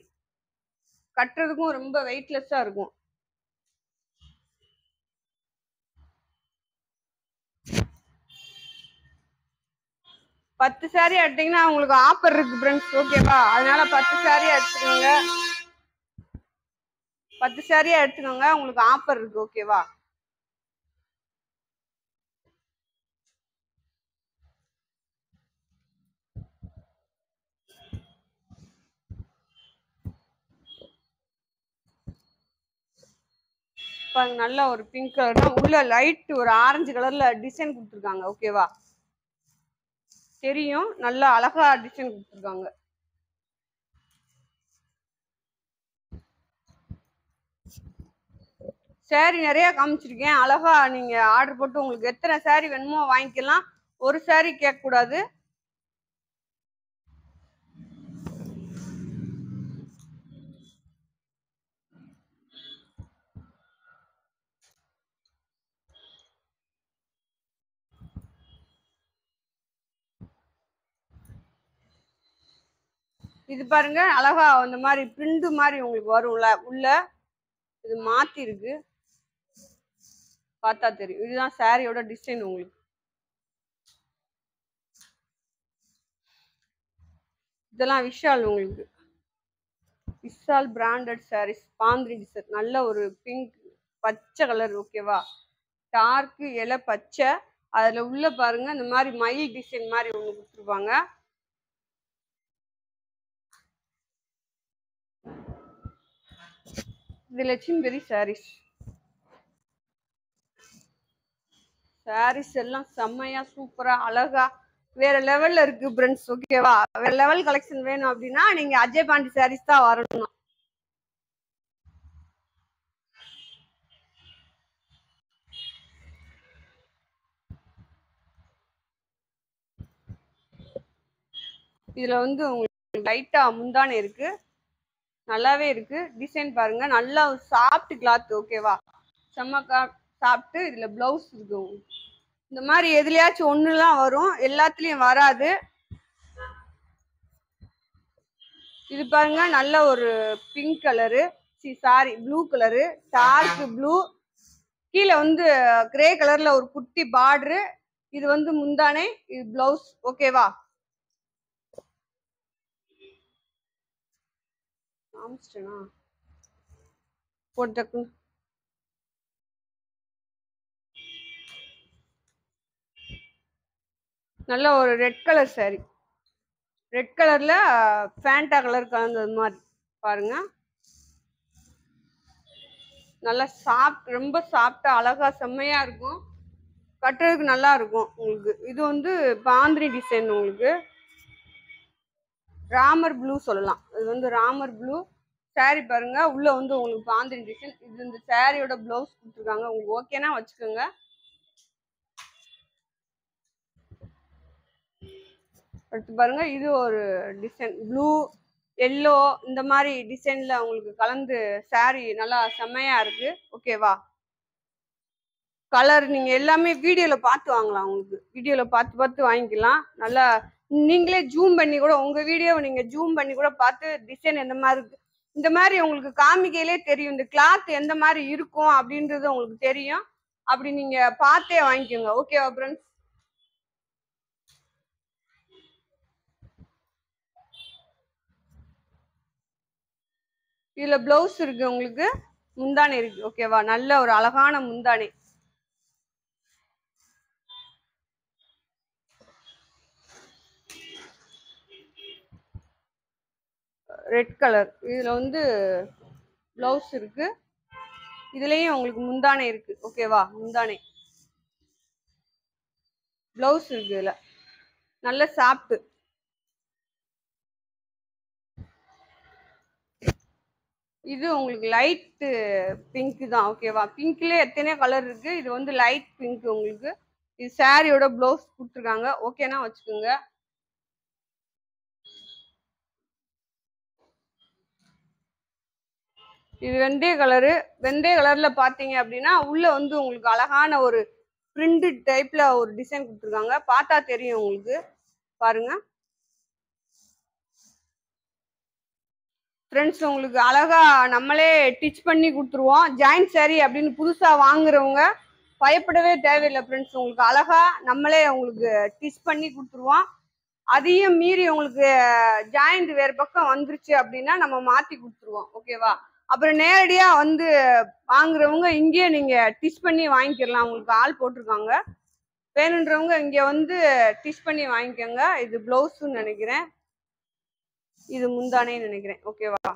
கட்டுறதுக்கும் ரொம்ப வெயிட்லெஸ்ஸா இருக்கும். பத்து சாரி எடுத்தீங்கன்னா உங்களுக்கு ஆஃபர் இருக்கு ஃப்ரெண்ட்ஸ். ஓகேவா? அதனால 10 சாரி எடுத்துக்கோங்க, 10 சாரியா எடுத்துக்கோங்க, உங்களுக்கு ஆஃபர் இருக்கு. ஓகேவா? நல்ல ஒரு பிங்க் கலர் தான், உள்ள லைட் ஒரு ஆரஞ்சு கலர்ல டிசைன் கொடுத்துருக்காங்க. ஓகேவா? தெரியும், நல்லா அழகா டிசைன் கொடுத்துருக்காங்க. சாரி நிறைய காமிச்சிருக்கேன். அழகா நீங்க ஆர்டர் போட்டு உங்களுக்கு எத்தனை சாரி வேணுமோ வாங்கிக்கலாம். ஒரு சாரி கேட்க கூடாது. இது பாருங்க, அழகா அந்த மாதிரி பிரிண்ட் மாதிரி உங்களுக்கு வரும்ல உள்ள. இது மாத்தி இருக்கு, பார்த்தா தெரியும். இதுதான் சாரியோட டிசைன் உங்களுக்கு. இதெல்லாம் விஷால், உங்களுக்கு விஷால் பிராண்டட் சாரீஸ். பாந்திரி டிசைன், நல்ல ஒரு பிங்க் பச்சை கலர். ஓகேவா? டார்க் இலை பச்சை. அதுல உள்ள பாருங்க இந்த மாதிரி மயில் டிசைன் மாதிரி ஒண்ணு கொடுத்துருப்பாங்க. இது லட்சுமிபதி சாரீஸ். சாரீஸ் எல்லாம் செம்மையா சூப்பரா அழகா வேற லெவல்ல இருக்கு ஃப்ரெண்ட்ஸ். ஓகேவா? வேற லெவல் கலெக்ஷன் வேணும் அப்படின்னா நீங்க அஜய் பாண்டி சாரீஸ் தான் வரணும். இதுல வந்து உங்களுக்கு லைட்டா முந்தானே இருக்கு, நல்லாவே இருக்கு. டிசைன் பாருங்க, நல்லா ஒரு சாஃப்ட் கிளாத். ஓகேவா? செம்மக்கா சாப்பிட்டு. இதுல பிளவுஸ் இருக்கு. இந்த மாதிரி எதுலயாச்சும் ஒண்ணுலாம் வரும், எல்லாத்துலயும் வராது. இது பாருங்க, நல்ல ஒரு pink colour, sorry blue colour, dark blue, கீழே வந்து கிரே கலர்ல ஒரு குட்டி பார்டரு. இது வந்து முந்தானை, இது பிளவுஸ். ஓகேவா? போட்டு நல்ல ஒரு ரெட் கலர் சாரி. ரெட் கலர்ல ஃபேண்டா கலர் கலந்தது மாதிரி பாருங்க. நல்லா ரொம்ப சாஃப்டா அழகா செம்மையா இருக்கும். கட்டுறதுக்கு நல்லா இருக்கும் உங்களுக்கு. இது வந்து பாந்தினி டிசைன். உங்களுக்கு ராமர் ப்ளூ சொல்லலாம். இது வந்து ராமர் ப்ளூ சாரி பாருங்க. உள்ள வந்து உங்களுக்கு பாந்தினி டிசைன். இது இந்த சாரியோட பிளவுஸ் கொடுத்துருக்காங்க. உங்களுக்கு ஓகேனா வச்சுக்கோங்க. அடுத்து பாருங்க, இது ஒரு டிசைன் ப்ளூ எல்லோ இந்த மாதிரி டிசைன்ல உங்களுக்கு கலந்து சாரி நல்லா செம்மையா இருக்கு. ஓகேவா? கலர் நீங்க எல்லாமே வீடியோல பார்த்து வாங்கலாம். உங்களுக்கு வீடியோல பார்த்து வாங்கிக்கலாம். நல்லா நீங்களே ஜூம் பண்ணி கூட உங்க வீடியோவை நீங்க ஜூம் பண்ணி கூட பார்த்து டிசைன் எந்த மாதிரி இருக்கு இந்த மாதிரி உங்களுக்கு காமிக்கையிலே தெரியும். இந்த கிளாத் எந்த மாதிரி இருக்கும் அப்படின்றது உங்களுக்கு தெரியும். அப்படி நீங்க பார்த்தே வாங்கிக்கோங்க. ஓகேவா ஃப்ரெண்ட்ஸ்? இதுல பிளவுஸ் இருக்கு, உங்களுக்கு முந்தானி இருக்கு. ஓகேவா? நல்ல ஒரு அழகான முந்தானி. Red colour. இதுல வந்து பிளவுஸ் இருக்கு. இதுலயும் உங்களுக்கு முந்தானை இருக்கு. ஓகேவா? முந்தானை பிளவுஸ் இருக்கு. இதுல நல்ல சாஃப்ட். இது உங்களுக்கு லைட் பிங்க் தான். ஓகேவா? பிங்க்ல எத்தனை கலர் இருக்கு. இது வந்து லைட் பிங்க். உங்களுக்கு இது சாரியோட பிளவுஸ் கொடுத்துருக்காங்க. ஓகேனா வச்சுக்கோங்க. இது வெந்தய கலரு. வெந்தய கலர்ல பாத்தீங்க அப்படின்னா உள்ள வந்து உங்களுக்கு அழகான ஒரு பிரிண்ட் டைப்ல ஒரு டிசைன் கொடுத்துருக்காங்க. பார்த்தா தெரியும் உங்களுக்கு. பாருங்க ஃப்ரெண்ட்ஸ், உங்களுக்கு அழகா நம்மளே டிச் பண்ணி கொடுத்துருவோம். ஜாயிண்ட் சாரி அப்படின்னு புதுசா வாங்குறவங்க பயப்படவே தேவையில்லை ஃப்ரெண்ட்ஸ். உங்களுக்கு அழகா நம்மளே உங்களுக்கு டிச் பண்ணி கொடுத்துருவோம். அதையும் மீறி உங்களுக்கு ஜாயிண்ட் வேறு பக்கம் வந்துருச்சு அப்படின்னா நம்ம மாத்தி கொடுத்துருவோம். ஓகேவா? அப்புறம் நேரடியா வந்து வாங்குறவங்க இங்கேயே நீங்க டிச் பண்ணி வாங்கிக்கலாம். உங்களுக்கு ஆள் போட்டிருக்காங்க. வேணுன்றவங்க இங்க வந்து டிச் பண்ணி வாங்கிக்கோங்க. இது பிளவுஸ்ன்னு நினைக்கிறேன். இது முந்தானேன்னு நினைக்கிறேன். ஓகேவா?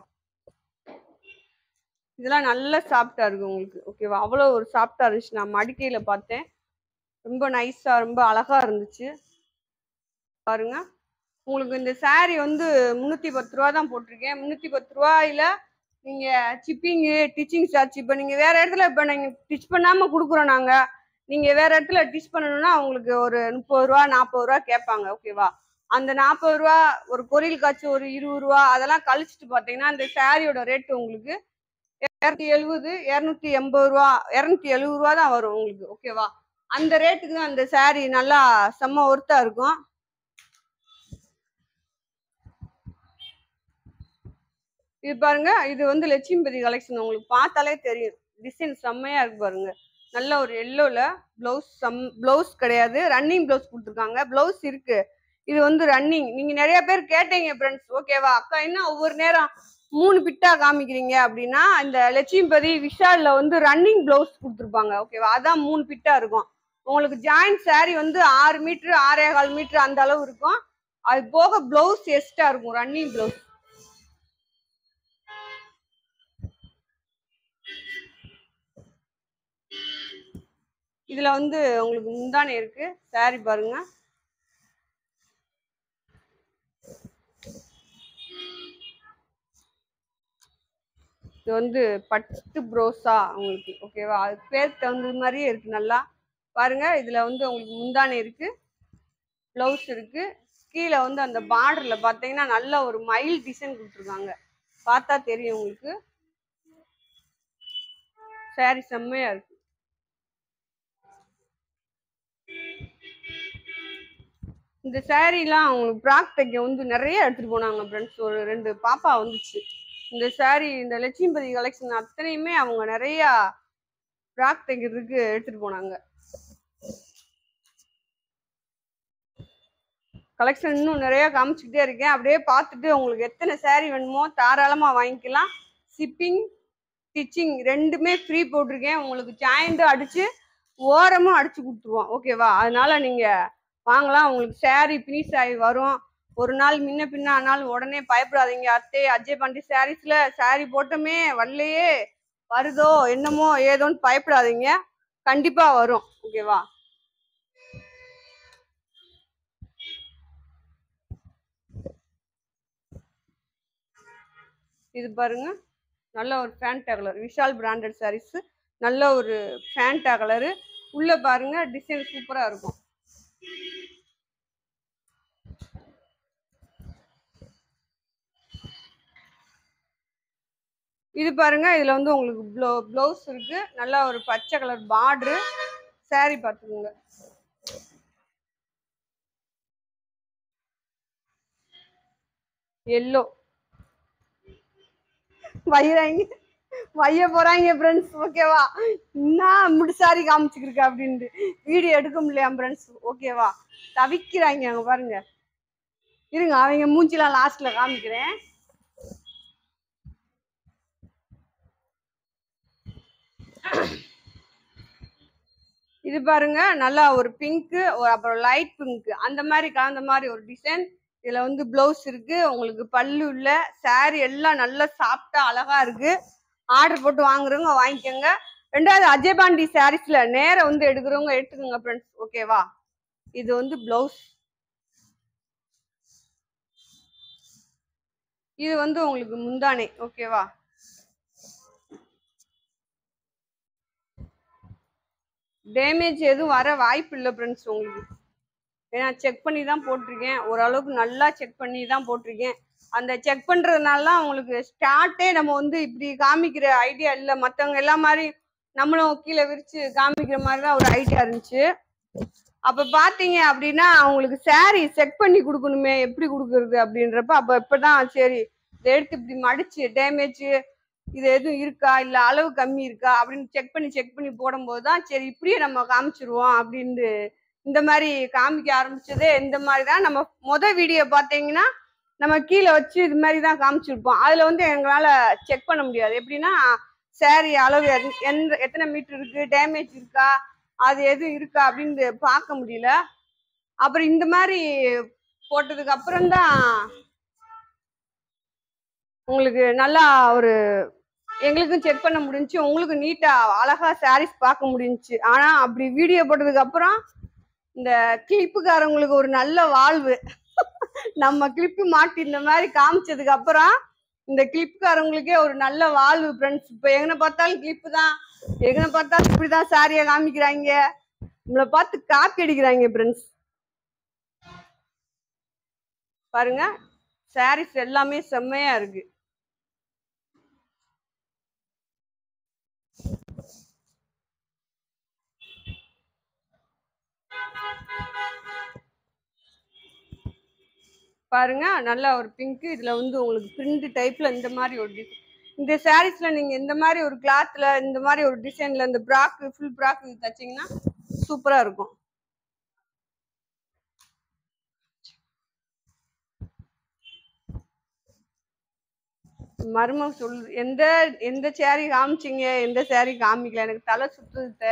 இதெல்லாம் நல்ல சாஃப்டா இருக்கு உங்களுக்கு. ஓகேவா? அவ்வளோ ஒரு சாஃப்டா இருந்துச்சு. நான் மடிக்கையில பார்த்தேன். ரொம்ப நைஸா ரொம்ப அழகா இருந்துச்சு. பாருங்க, உங்களுக்கு இந்த சாரி வந்து 310 ரூபா தான் போட்டிருக்கேன். 310 ரூபாயில நீங்க சிப்பிங்கு டிச்சிங் சார்ஜ் இப்போ நீங்க வேற இடத்துல இப்போ நீங்க டிச் பண்ணாம கொடுக்குறோம் நாங்க. நீங்க வேற இடத்துல டிச் பண்ணணும்னா உங்களுக்கு ஒரு 30 ரூபா 40 ரூபா கேட்பாங்க. ஓகேவா? அந்த 40 ரூபா ஒரு கொரியல் காட்சி ஒரு 20 ரூபா அதெல்லாம் கழிச்சுட்டு பாத்தீங்கன்னா இந்த சாரியோட ரேட் உங்களுக்கு 270 280 ரூபா 270 ரூபா தான் வரும் உங்களுக்கு. ஓகேவா? அந்த ரேட்டுக்கு தான் அந்த சாரி நல்லா செம்ம ஒர்த்தா இருக்கும். இது பாருங்க, இது வந்து லட்சுமிபதி கலெக்ஷன். உங்களுக்கு பார்த்தாலே தெரியும். டிசைன் செம்மையா இருக்கு பாருங்க. நல்ல ஒரு எல்லோல பிளவுஸ் கிடையாது, ரன்னிங் பிளவுஸ் கொடுத்துருக்காங்க. பிளவுஸ் இருக்கு. இது வந்து ரன்னிங். நீங்க நிறைய பேர் கேட்டீங்க ஃப்ரெண்ட்ஸ். ஓகேவா? அக்கா என்ன ஒவ்வொரு நேரம் 3 பிட்டா காமிக்கிறீங்க அப்படின்னா, இந்த லட்சுமிபதி விஷால்ல வந்து ரன்னிங் பிளவுஸ் கொடுத்துருப்பாங்க. ஓகேவா? அதான் 3 பிட்டா இருக்கும். உங்களுக்கு ஜாயிண்ட் சாரி வந்து 6 மீட்டர் 6.25 மீட்டர் அந்த அளவு இருக்கும். அது போக பிளவுஸ் எக்ஸ்ட்ரா இருக்கும், ரன்னிங் பிளவுஸ். இதுல வந்து உங்களுக்கு முந்தானை இருக்கு. சாரி பாருங்க. இது வந்து பட்டு ப்ரோஸா உங்களுக்கு. ஓகேவா? அது பேர் தகுந்த மாதிரியே இருக்கு. நல்லா பாருங்க. இதுல வந்து உங்களுக்கு முந்தானை இருக்கு, பிளவுஸ் இருக்கு. கீழே வந்து அந்த பார்டர்ல பாத்தீங்கன்னா நல்ல ஒரு மயில் டிசைன் கொடுத்துருக்காங்க. பார்த்தா தெரியும் உங்களுக்கு. சாரி செம்மையா இருக்கு. இந்த சாரீலாம் உங்களுக்கு ப்ராக் தைக்க வந்து நிறைய எடுத்துட்டு போனாங்க ஃப்ரெண்ட்ஸ். ஒரு 2 பாப்பா வந்துச்சு. இந்த சாரி இந்த லட்சுமிபதி கலெக்ஷன் அத்தனையுமே அவங்க நிறையா ஃப்ராக் தைக்கிறதுக்கு எடுத்துட்டு போனாங்க. கலெக்ஷன் இன்னும் நிறைய காமிச்சுக்கிட்டே இருக்கேன். அப்படியே பார்த்துட்டு உங்களுக்கு எத்தனை saree வேணுமோ தாராளமா வாங்கிக்கலாம். ஷிப்பிங் ஸ்டிச்சிங் ரெண்டுமே ஃப்ரீ போட்டிருக்கேன். உங்களுக்கு ஜாயிண்ட் அடிச்சு ஓரமும் அடிச்சு கொடுத்துருவோம். ஓகேவா? அதனால நீங்க வாங்கலாம். உங்களுக்கு saree ஃபினிஷ் ஆகி வரும். ஒரு நாள் முன்ன பின்ன ஆனாலும் உடனே பயப்படாதீங்க. அத்தை அஜய் பாண்டி சாரீஸ்ல saree போட்டோமே வரலையே, வருதோ என்னமோ ஏதோன்னு பயப்படாதீங்க. கண்டிப்பா வரும். ஓகேவா? இது பாருங்க, நல்ல ஒரு Fanta colour, Vishal branded saris, நல்ல ஒரு ஃபேண்டா கலரு. உள்ள பாருங்க டிசைன் சூப்பரா இருக்கும். இது பாருங்க, இதுல வந்து உங்களுக்கு ப்ளவுஸ் இருக்கு. நல்ல ஒரு பச்சை கலர் பார்டரு. saree பார்த்துக்கோங்க. எல்லோ வைய போறாங்க ஃப்ரெண்ட்ஸ். ஓகேவா? நான் முடிசாரி காமிச்சுக்கிருக்க அப்படின்ட்டு வீடியோ எடுக்க முடியலையா ஃப்ரெண்ட்ஸ்? ஓகேவா? தவிக்கிறாங்க அங்க பாருங்க. இருங்க, அவங்க மூஞ்சிலாம் லாஸ்ட்ல காமிக்கிறேன். இது பாருங்க, நல்லா ஒரு பிங்க், அப்புறம் லைட் பிங்க், அந்த மாதிரி கலந்த மாதிரி ஒரு டிசைன். இதுல வந்து பிளவுஸ் இருக்கு. உங்களுக்கு பல்லு இல்ல. saree எல்லாம் நல்லா சாப்பிட்டா அழகா இருக்கு. ஆர்டர் போட்டு வாங்குறவங்க வாங்கிக்கோங்க. ரெண்டாவது அஜய் பாண்டி சாரீஸ்ல நேர வந்து எடுக்கிறவங்க எடுத்துக்கோங்க ஃப்ரெண்ட்ஸ். ஓகேவா? இது வந்து பிளவுஸ். இது வந்து உங்களுக்கு முந்தானை. ஓகேவா? டேமேஜ் எதுவும் வர வாய்ப்பு இல்லை ஃப்ரெண்ட்ஸ் உங்களுக்கு. ஏன்னா செக் பண்ணி தான் போட்டிருக்கேன். ஓரளவுக்கு நல்லா செக் பண்ணி தான் போட்டிருக்கேன். அந்த செக் பண்றதுனால உங்களுக்கு ஸ்டார்ட்டே நம்ம வந்து இப்படி காமிக்கிற ஐடியா இல்லை. மற்றவங்க எல்லா மாதிரி நம்மளும் கீழே விரிச்சு காமிக்கிற மாதிரி தான் ஒரு ஐடியா இருந்துச்சு. அப்ப பாத்தீங்க அப்படின்னா அவங்களுக்கு saree செக் பண்ணி கொடுக்கணுமே, எப்படி கொடுக்கறது அப்படின்றப்ப அப்ப இப்பதான் சரி இதை எடுத்து இப்படி மடிச்சு டேமேஜ் இது எதுவும் இருக்கா, இல்ல அளவு கம்மி இருக்கா அப்படின்னு செக் பண்ணி போடும்போது தான் சரி இப்படியே நம்ம காமிச்சிருவோம் அப்படின்னு இந்த மாதிரி காமிக்க ஆரம்பிச்சதே. இந்த மாதிரி தான் நம்ம வீடியோ பார்த்தீங்கன்னா நம்ம கீழே வச்சு இது மாதிரி தான் காமிச்சிருப்போம். அதுல வந்து எங்களால செக் பண்ண முடியாது. எப்படின்னா saree அளவு எத்தனை மீட்டர் இருக்கு, டேமேஜ் இருக்கா, அது எதுவும் இருக்கா அப்படின்னு பார்க்க முடியல. அப்புறம் இந்த மாதிரி போட்டதுக்கு அப்புறம் தான் உங்களுக்கு நல்லா ஒரு எங்களுக்கும் செக் பண்ண முடிஞ்சுச்சு. உங்களுக்கு நீட்டா அழகா சாரீஸ் பார்க்க முடிஞ்சுச்சு. ஆனா அப்படி வீடியோ போட்டதுக்கு அப்புறம் இந்த கிளிப்புக்காரங்களுக்கு ஒரு நல்ல வாழ்வு. நம்ம கிளிப்பு மாட்டி இந்த மாதிரி காமிச்சதுக்கு அப்புறம் இந்த கிளிப்புக்காரங்களுக்கே ஒரு நல்ல வாழ்வு ஃப்ரெண்ட்ஸ். இப்ப எங்கன பார்த்தாலும் கிளிப்பு தான், எங்கன பார்த்தாலும் இப்படிதான் சாரியா காமிக்கிறாங்க. நம்மளை பார்த்து காப்பி அடிக்கிறாங்க ஃப்ரெண்ட்ஸ். பாருங்க, சாரீஸ் எல்லாமே செம்மையா இருக்கு. பாருங்க, நல்ல ஒரு பிங்க். இதுல வந்து உங்களுக்கு பிரிண்ட் டைப்ல இந்த மாதிரி ஒரு டிசைன். இந்த சாரீஸ்ல நீங்க இந்த மாதிரி ஒரு கிளாத்ல இந்த மாதிரி ஒரு டிசைன்ல இந்த பிராக் ஃபுல் பிராக் தச்சீங்கன்னா சூப்பரா இருக்கும். மர்மம் சொல்லு, எந்த எந்த சாரி காமிச்சிங்க, எந்த சாரி காமிக்கல, எனக்கு தலை சுத்துத,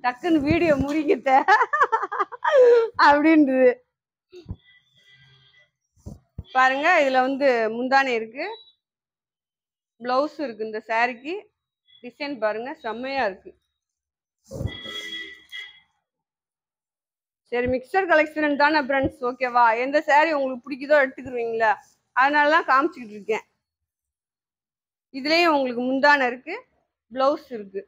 டக்குன்னு வீடியோ முடிக்கிட்ட அப்படின்றது. பாருங்க, இதுல வந்து முந்தானை இருக்கு, பிளவுஸ் இருக்கு. இந்த சாரிக்கு டிசைன் பாருங்க, செம்மையா இருக்கு. சரி, மிக்சர் கலெக்ஷன் தானே ஃப்ரெண்ட்ஸ். ஓகேவா? எந்த சாரி உங்களுக்கு பிடிக்குதோ எடுத்துக்கிருவீங்களா, அதனாலதான் காமிச்சுக்கிட்டு இருக்கேன். இதுலயும் உங்களுக்கு முந்தானை இருக்கு, பிளவுஸ் இருக்கு.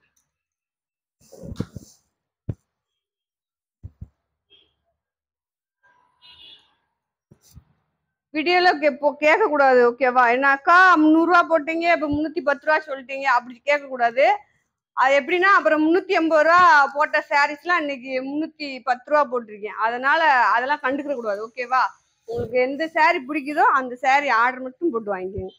வீடியோல கேட்க கூடாது. ஓகேவா? என்னக்கா 300 ரூபா போட்டீங்க, இப்ப 310 ரூபா சொல்லிட்டீங்க அப்படி கேட்க கூடாது. அது எப்படின்னா அப்புறம் 380 ரூபா போட்ட சாரீஸ்லாம் இன்னைக்கு 310 ரூபா போட்டிருக்கேன். அதனால அதெல்லாம் கண்டுக்கிற கூடாது. ஓகேவா? உங்களுக்கு எந்த சாரி பிடிக்குதோ அந்த சாரி ஆர்டர் மட்டும் போட்டு வாங்கிக்கோங்க.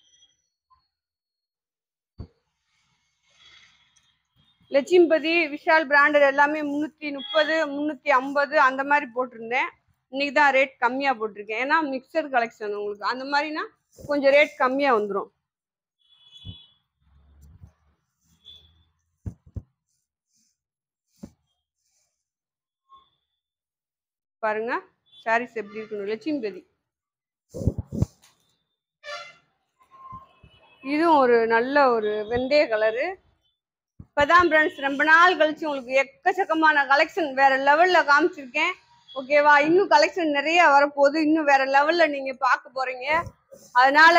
லட்சுமிபதி விஷால் பிராண்டட் எல்லாமே 330 350 அந்த மாதிரி போட்டிருந்தேன். இன்னைக்கு தான் ரேட் கம்மியா போட்டிருக்கேன். ஏன்னா மிக்சர் கலெக்ஷன் உங்களுக்கு அந்த மாதிரினா கொஞ்சம் ரேட் கம்மியா வந்துடும். பாருங்க சாரீஸ் எப்படி இருக்கணும். லட்சுமிபதி இதுவும் ஒரு நல்ல ஒரு வெந்தய கலரு. இப்பதான் ஃப்ரெண்ட்ஸ் ரொம்ப நாள் கழிச்சு உங்களுக்கு எக்கச்சக்கமான கலெக்ஷன் வேற லெவல்ல காமிச்சிருக்கேன். ஓகேவா? இன்னும் கலெக்ஷன் நிறைய வரப்போகுது. இன்னும் வேற லெவல்ல நீங்க பார்க்க போறீங்க. அதனால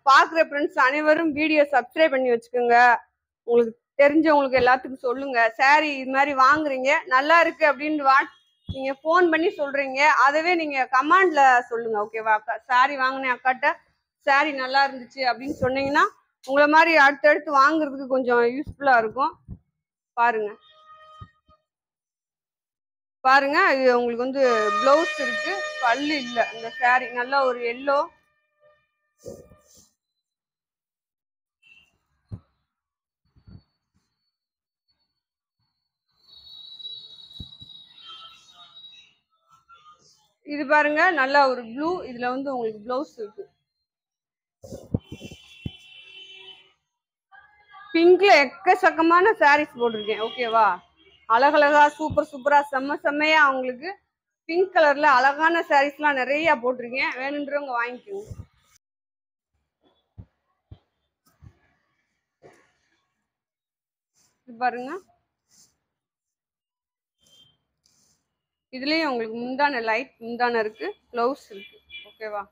பாக்குற ஃப்ரெண்ட்ஸ் அனைவரும் வீடியோ சப்ஸ்கிரைப் பண்ணி வச்சுக்கோங்க. உங்களுக்கு தெரிஞ்சவங்களுக்கு எல்லாத்துக்கும் சொல்லுங்க. சாரி இது மாதிரி வாங்குறீங்க நல்லா இருக்கு அப்படின்னு நீங்க போன் பண்ணி சொல்றீங்க. அதவே நீங்க கமெண்ட்ல சொல்லுங்க. ஓகேவா? சாரி வாங்கினேன் அக்காட்ட, சாரி நல்லா இருந்துச்சு அப்படின்னு சொன்னீங்கன்னா உங்களை மாதிரி அடுத்தடுத்து வாங்குறதுக்கு கொஞ்சம் யூஸ்ஃபுல்லா இருக்கும். பாருங்க பாருங்க இது உங்களுக்கு வந்து பிளவுஸ் இருக்கு, பல்லு இல்ல. இந்த சாரி நல்ல ஒரு எல்லோ. இது பாருங்க நல்ல ஒரு ப்ளூ. இதுல வந்து உங்களுக்கு பிளவுஸ் இருக்கு. பிங்க்ல எக்கச்சக்கமான சாரீஸ் போட்டிருக்கேன். ஓகேவா? அழகழகா சூப்பர் சூப்பரா செம்மையா உங்களுக்கு பிங்க் கலர்ல அழகான சாரீஸ் எல்லாம் நிறைய போட்டிருக்கேன். வேணுன்றவங்க வாங்கிக்கோங்க. இது பாருங்க இதுலயும் உங்களுக்கு முந்தான லைட் முந்தான இருக்கு, பிளவுஸ் இருக்கு. ஓகேவா?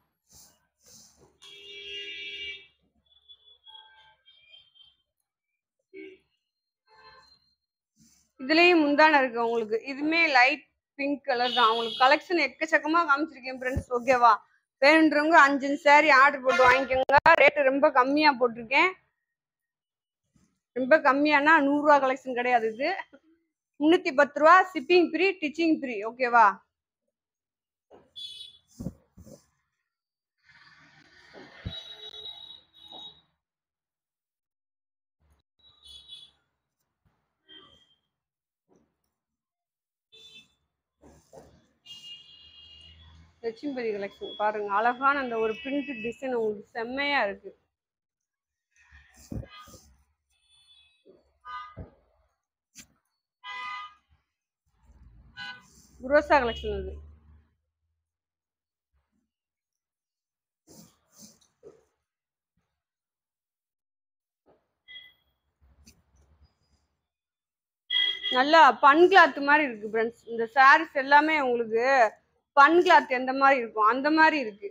இதுலயும் முந்தான இருக்கு உங்களுக்கு. இதுமே லைட் பிங்க் கலர் தான். உங்களுக்கு கலெக்ஷன் எக்கச்சக்கமா காமிச்சிருக்கேன் ஃப்ரெண்ட்ஸ். ஓகேவா? வேணுன்றவங்க 5 சாரி ஆர்டர் போட்டு வாங்கிக்கோங்க. ரேட்டு ரொம்ப கம்மியா போட்டிருக்கேன். ரொம்ப கம்மியானா 100 ரூபா கலெக்ஷன் கிடையாது. இது 310 ரூபா. Shipping free, ditching free. ஓகேவா? லட்சுமிபதி கலெக்ஷன் பாருங்க அழகான அந்த ஒரு பிரிண்ட் டிசைன் உங்களுக்கு செம்மையா இருக்கு. குரோசா கலெக்ஷன் அது. நல்லா பன் கிளாத் மாதிரி இருக்கு ஃப்ரெண்ட்ஸ். இந்த சாரீஸ் எல்லாமே உங்களுக்கு பன் கிளாத் எந்த மாதிரி இருக்கும் அந்த மாதிரி இருக்கு.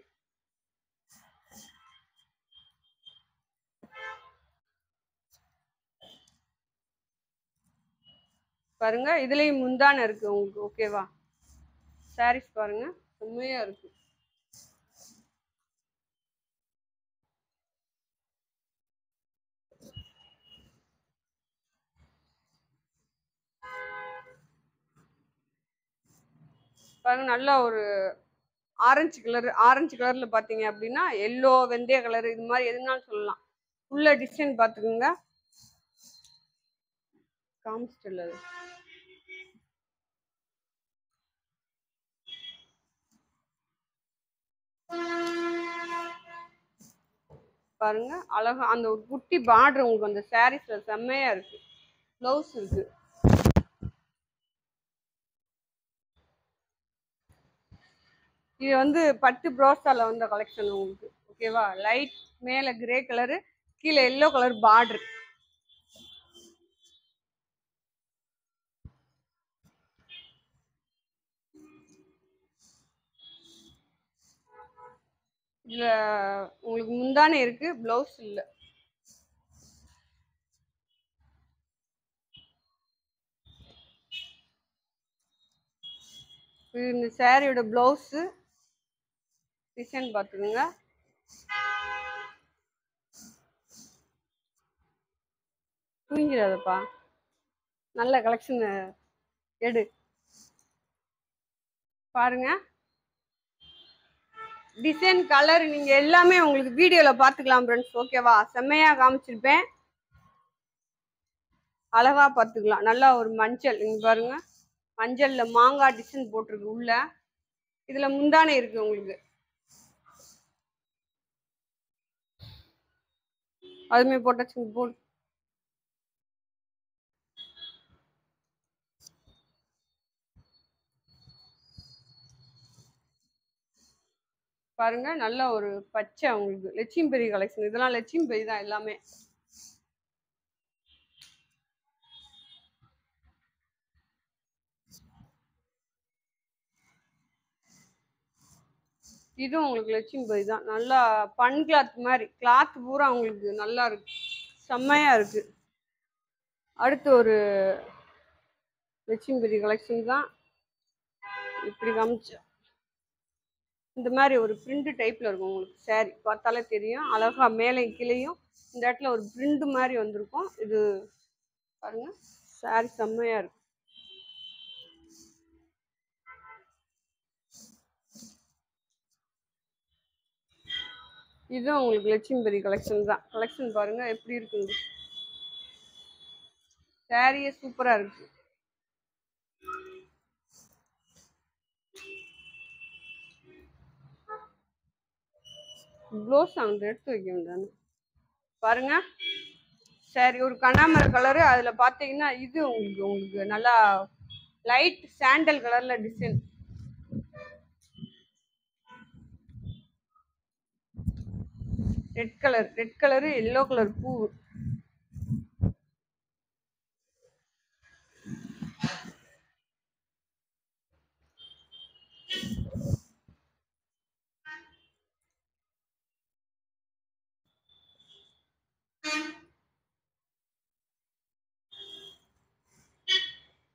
பாருங்க இதுலயும் முந்தான இருக்கு உங்களுக்கு. ஓகேவா? சாரீஸ் பாருங்க செம்மையா இருக்கு. பாருங்க நல்லா ஒரு ஆரஞ்சு கலர்ல பாத்தீங்க அப்படின்னா எல்லோ வெந்தய கலர் இது மாதிரி எதுனாலும் சொல்லலாம். உள்ள டிசைன் பாத்துக்கோங்க. காமிச்சிட்டு பாருங்க அழகா அந்த ஒரு குட்டி பார்டர் உங்களுக்கு அந்த சாரீஸ்ல செம்மையா இருக்கு. பிளவுஸ் இருக்கு. இது வந்து பட்டு ப்ரோஸால வந்த கலெக்ஷன் உங்களுக்கு. ஓகேவா? லைட் மேல கிரே கலரு, கீழே எல்லோ கலர் பார்டர். இதுல உங்களுக்கு முந்தானே இருக்கு, பிளவுஸ் இல்ல. இந்த சாரியோட பிளவுஸ் டிசைன் பாத்துக்கோங்க. தூங்கிறாதப்பா, நல்ல கலெக்ஷன் எடு. பாருங்க டிசைன் கலர் நீங்க எல்லாமே உங்களுக்கு வீடியோல பாத்துக்கலாம் ஃப்ரெண்ட்ஸ். ஓகேவா? செம்மையா காமிச்சிருப்பேன். அழகா பார்த்துக்கலாம். நல்லா ஒரு மஞ்சள் இங்க பாருங்க, மஞ்சள்ல மாங்காய் டிசைன் போட்டிருக்கு உள்ள. இதுல முந்தானை இருக்கு உங்களுக்கு. அதுமே போட்டாச்சு போட் பாருங்க. நல்ல ஒரு பச்சை உங்களுக்கு லட்சுமி பெரிய கலெக்ஷன். இதெல்லாம் லட்சுமி பெரிய தான் எல்லாமே. இதுவும் உங்களுக்கு லட்சுமி பெரிய தான். நல்லா பன் கிளாத் மாதிரி கிளாத் பூரா உங்களுக்கு நல்லா இருக்கு, செம்மையா இருக்கு. அடுத்து ஒரு லட்சுமி பெரிய கலெக்ஷன் தான். இப்படி காமிச்சா இந்த மாதிரி ஒரு பிரிண்ட் டைப்ல இருக்கும் உங்களுக்கு. சாரி பார்த்தாலே தெரியும், அழகா மேலே கீழேயும் இந்த இடத்துல ஒரு பிரிண்ட் மாதிரி வந்திருக்கும். இது பாருங்க, சாரி செம்மையா இருக்கு. இதுவும் உங்களுக்கு லட்சுமி பெரிய கலெக்ஷன் தான். கலெக்ஷன் பாருங்க எப்படி இருக்குங்க. சாரியே சூப்பரா இருக்கு. ப்ளவுஸ் அங்க எடுத்து வைக்க முடியாது பாருங்க. சரி, ஒரு கனாமர கலரு. அதுல பாத்தீங்கன்னா இது உங்களுக்கு நல்லா லைட் சாண்டல் கலர்ல design. Red colour yellow colour பூ.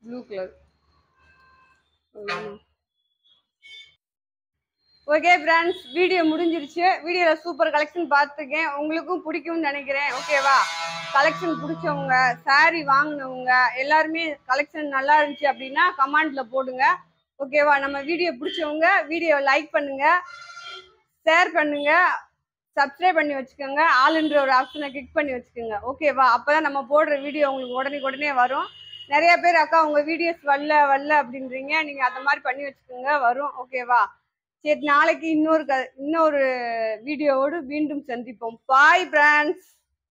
Blue colour. Okay friends, video முடிஞ்சிருச்சு. வீடியோவில் சூப்பர் கலெக்ஷன் பார்த்துருக்கேன், உங்களுக்கும் பிடிக்கும்னு நினைக்கிறேன். ஓகேவா? கலெக்ஷன் பிடிச்சவங்க, சாரீ வாங்கினவங்க எல்லாருமே கலெக்ஷன் நல்லா இருந்துச்சு அப்படின்னா கமெண்ட்ல போடுங்க. ஓகேவா? நம்ம வீடியோ பிடிச்சவங்க வீடியோ லைக் பண்ணுங்க, ஷேர் பண்ணுங்க, சப்ஸ்கிரைப் பண்ணி வச்சுக்கோங்க. ஆளுன்ற ஒரு ஆப்ஷனை கிளிக் பண்ணி வச்சுக்கோங்க. ஓகேவா? அப்போதான் நம்ம போடுற வீடியோ உங்களுக்கு உடனே வரும். நிறைய பேர் அக்கா உங்க வீடியோஸ் வரல அப்படின்றீங்க. நீங்க அந்த மாதிரி பண்ணி வச்சுக்கோங்க, வரும். ஓகேவா? சரி, நாளைக்கு இன்னொரு வீடியோவோடு மீண்டும் சந்திப்போம். Bye friends.